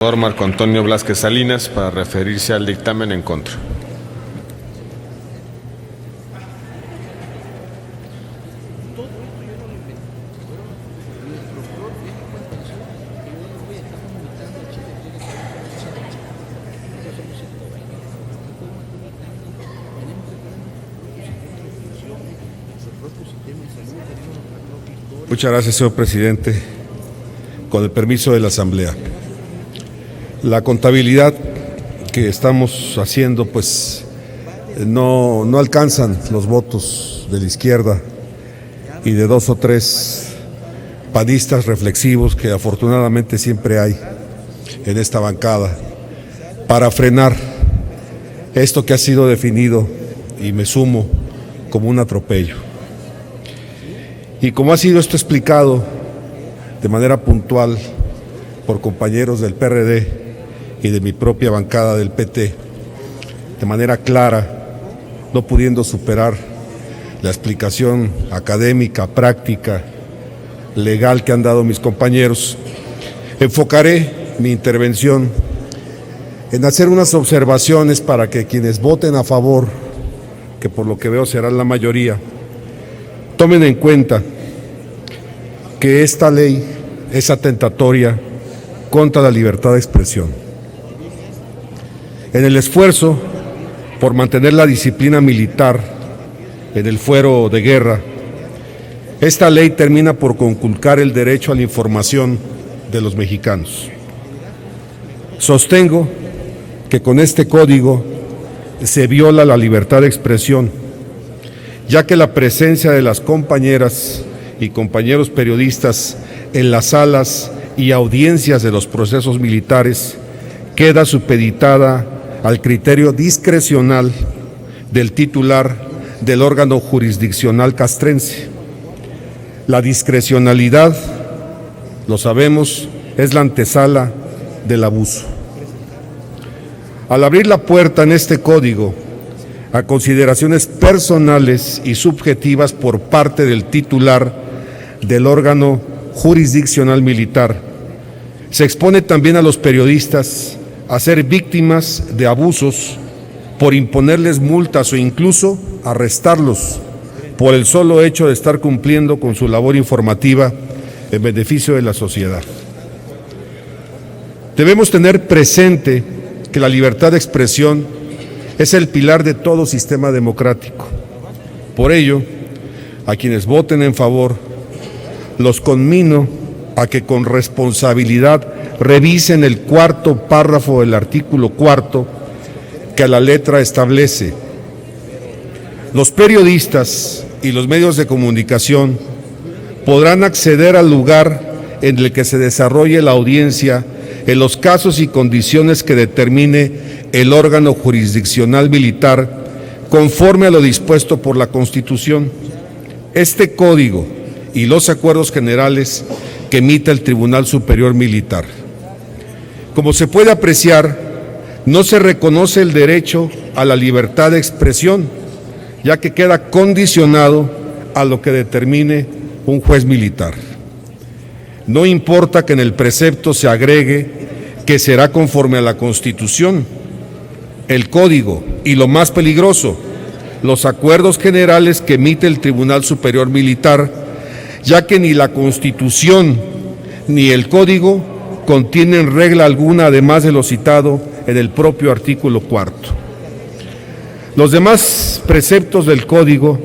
Marco Antonio Blázquez Salinas para referirse al dictamen en contra. Muchas gracias, señor presidente. Con el permiso de la Asamblea. La contabilidad que estamos haciendo, pues, no alcanzan los votos de la izquierda y de 2 o 3 panistas reflexivos que afortunadamente siempre hay en esta bancada para frenar esto que ha sido definido, y me sumo, como un atropello. Y como ha sido esto explicado de manera puntual por compañeros del PRD y de mi propia bancada del PT, de manera clara, no pudiendo superar la explicación académica, práctica, legal que han dado mis compañeros, enfocaré mi intervención en hacer unas observaciones para que quienes voten a favor, que por lo que veo será la mayoría, tomen en cuenta que esta ley es atentatoria contra la libertad de expresión. En el esfuerzo por mantener la disciplina militar en el fuero de guerra, esta ley termina por conculcar el derecho a la información de los mexicanos. Sostengo que con este código se viola la libertad de expresión, ya que la presencia de las compañeras y compañeros periodistas en las salas y audiencias de los procesos militares queda supeditada al criterio discrecional del titular del órgano jurisdiccional castrense. La discrecionalidad, lo sabemos, es la antesala del abuso. Al abrir la puerta en este código a consideraciones personales y subjetivas por parte del titular del órgano jurisdiccional militar, se expone también a los periodistas a ser víctimas de abusos por imponerles multas o incluso arrestarlos por el solo hecho de estar cumpliendo con su labor informativa en beneficio de la sociedad. Debemos tener presente que la libertad de expresión es el pilar de todo sistema democrático. Por ello, a quienes voten en favor, los conmino a que con responsabilidad revisen el 4º párrafo del artículo 4 que a la letra establece: los periodistas y los medios de comunicación podrán acceder al lugar en el que se desarrolle la audiencia en los casos y condiciones que determine el órgano jurisdiccional militar conforme a lo dispuesto por la Constitución, este código y los acuerdos generales que emita el Tribunal Superior Militar. Como se puede apreciar, no se reconoce el derecho a la libertad de expresión, ya que queda condicionado a lo que determine un juez militar. No importa que en el precepto se agregue que será conforme a la Constitución, el Código y, lo más peligroso, los acuerdos generales que emite el Tribunal Superior Militar, ya que ni la Constitución ni el Código contienen regla alguna además de lo citado en el propio artículo 4. Los demás preceptos del Código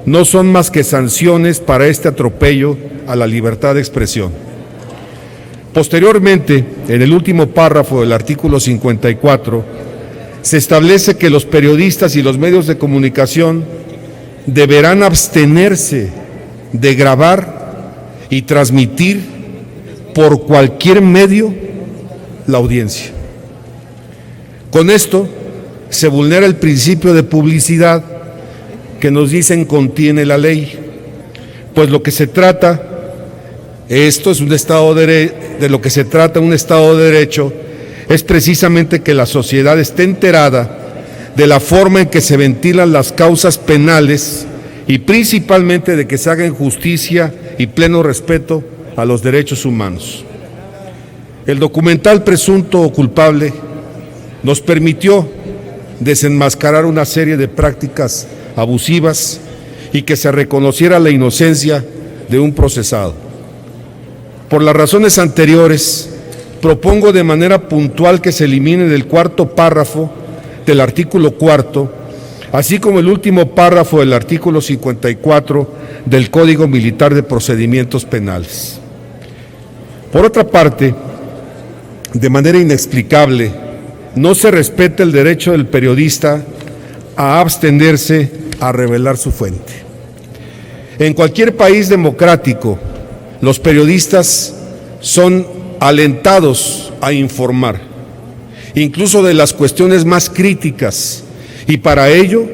no son más que sanciones para este atropello a la libertad de expresión. Posteriormente, en el último párrafo del artículo 54, se establece que los periodistas y los medios de comunicación deberán abstenerse de grabar y transmitir por cualquier medio la audiencia. Con esto se vulnera el principio de publicidad que nos dicen contiene la ley, pues lo que se trata, esto es un Estado de lo que se trata un Estado de Derecho, es precisamente que la sociedad esté enterada de la forma en que se ventilan las causas penales y principalmente de que se haga en justicia y pleno respeto a los derechos humanos. El documental Presunto Culpable nos permitió desenmascarar una serie de prácticas abusivas y que se reconociera la inocencia de un procesado. Por las razones anteriores, propongo de manera puntual que se elimine del cuarto párrafo del artículo cuarto, así como el último párrafo del artículo 54 del Código Militar de Procedimientos Penales. Por otra parte, de manera inexplicable, no se respeta el derecho del periodista a abstenerse a revelar su fuente. En cualquier país democrático, los periodistas son alentados a informar, incluso de las cuestiones más críticas, y para ello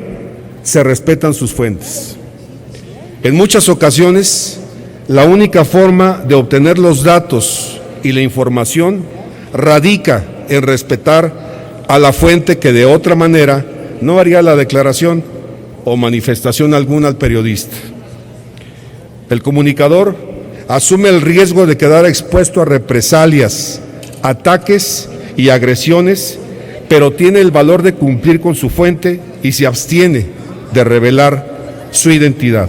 se respetan sus fuentes. En muchas ocasiones, la única forma de obtener los datos y la información radica en respetar a la fuente que de otra manera no haría la declaración o manifestación alguna al periodista. El comunicador asume el riesgo de quedar expuesto a represalias, ataques y agresiones, pero tiene el valor de cumplir con su fuente y se abstiene de revelar su identidad.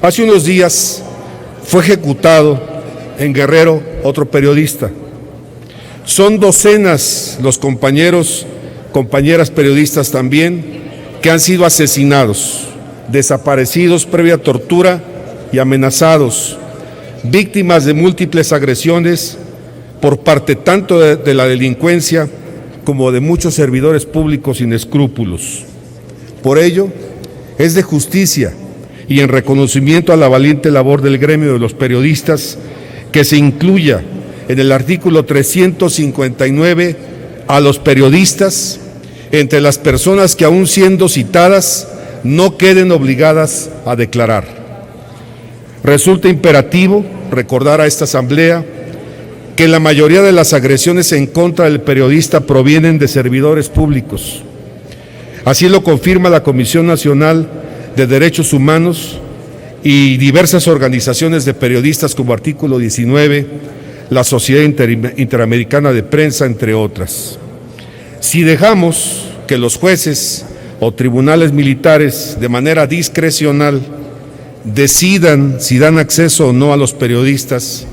Hace unos días fue ejecutado en Guerrero otro periodista. Son docenas los compañeras periodistas también que han sido asesinados, desaparecidos previa tortura y amenazados, víctimas de múltiples agresiones por parte tanto de la delincuencia como de muchos servidores públicos sin escrúpulos. Por ello, es de justicia y en reconocimiento a la valiente labor del gremio de los periodistas que se incluya en el artículo 359 a los periodistas entre las personas que, aún siendo citadas, no queden obligadas a declarar. Resulta imperativo recordar a esta asamblea que la mayoría de las agresiones en contra del periodista provienen de servidores públicos. Así lo confirma la Comisión Nacional de Derechos Humanos y diversas organizaciones de periodistas como Artículo 19, la Sociedad Interamericana de Prensa, entre otras. Si dejamos que los jueces o tribunales militares de manera discrecional decidan si dan acceso o no a los periodistas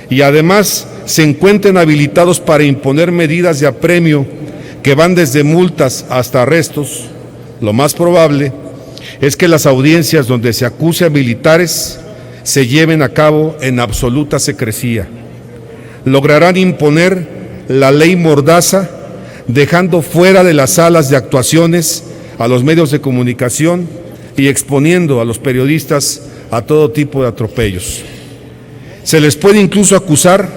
y además se encuentren habilitados para imponer medidas de apremio que van desde multas hasta arrestos, lo más probable es que las audiencias donde se acuse a militares se lleven a cabo en absoluta secrecía. Lograrán imponer la ley Mordaza, dejando fuera de las salas de actuaciones a los medios de comunicación y exponiendo a los periodistas a todo tipo de atropellos. Se les puede incluso acusar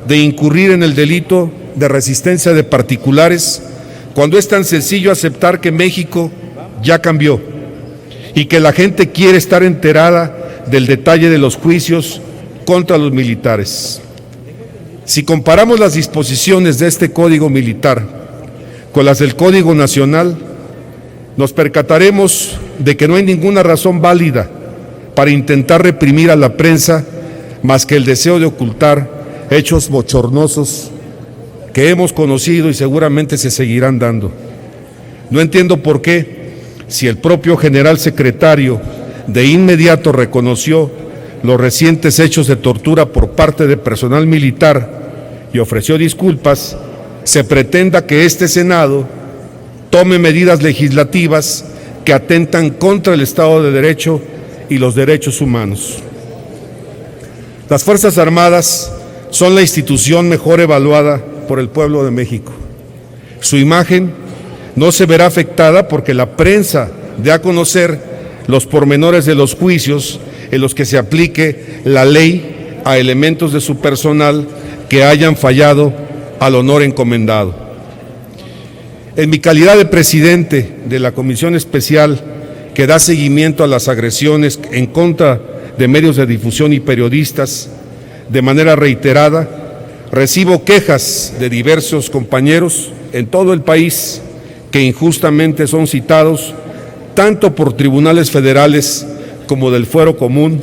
de incurrir en el delito de resistencia de particulares cuando es tan sencillo aceptar que México ya cambió y que la gente quiere estar enterada del detalle de los juicios contra los militares. Si comparamos las disposiciones de este Código Militar con las del Código Nacional, nos percataremos de que no hay ninguna razón válida para intentar reprimir a la prensa más que el deseo de ocultar hechos bochornosos que hemos conocido y seguramente se seguirán dando. No entiendo por qué, si el propio general secretario de inmediato reconoció los recientes hechos de tortura por parte de personal militar y ofreció disculpas, se pretenda que este Senado tome medidas legislativas que atentan contra el Estado de Derecho y los derechos humanos. Las Fuerzas Armadas son la institución mejor evaluada por el pueblo de México. Su imagen no se verá afectada porque la prensa dé a conocer los pormenores de los juicios en los que se aplique la ley a elementos de su personal que hayan fallado al honor encomendado. En mi calidad de presidente de la Comisión Especial que da seguimiento a las agresiones en contra de medios de difusión y periodistas, de manera reiterada, recibo quejas de diversos compañeros en todo el país que injustamente son citados tanto por tribunales federales como del fuero común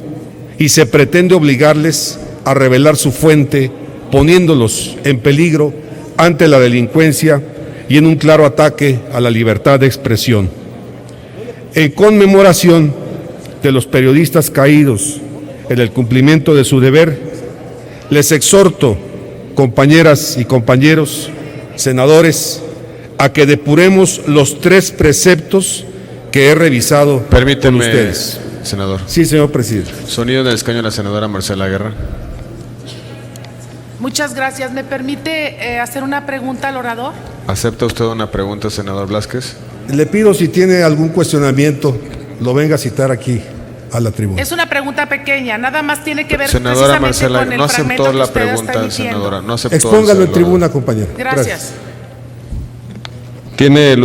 y se pretende obligarles a revelar su fuente poniéndolos en peligro ante la delincuencia y en un claro ataque a la libertad de expresión. En conmemoración de los periodistas caídos en el cumplimiento de su deber, les exhorto, compañeras y compañeros, senadores, a que depuremos los 3 preceptos que he revisado con Permíteme, ustedes. senador. Sí, señor presidente. Sonido en el escaño de la senadora Marcela Guerra. Muchas gracias. ¿Me permite hacer una pregunta al orador? ¿Acepta usted una pregunta, senador Blázquez? Le pido, si tiene algún cuestionamiento, lo venga a citar aquí a la tribuna. Es una pregunta pequeña, nada más tiene que ver Senadora precisamente Marcela, con el no fragmento aceptó que la usted está pregunta, emitiendo. senadora. No aceptó. Expóngalo en senadora. tribuna, compañero. Gracias. Tiene el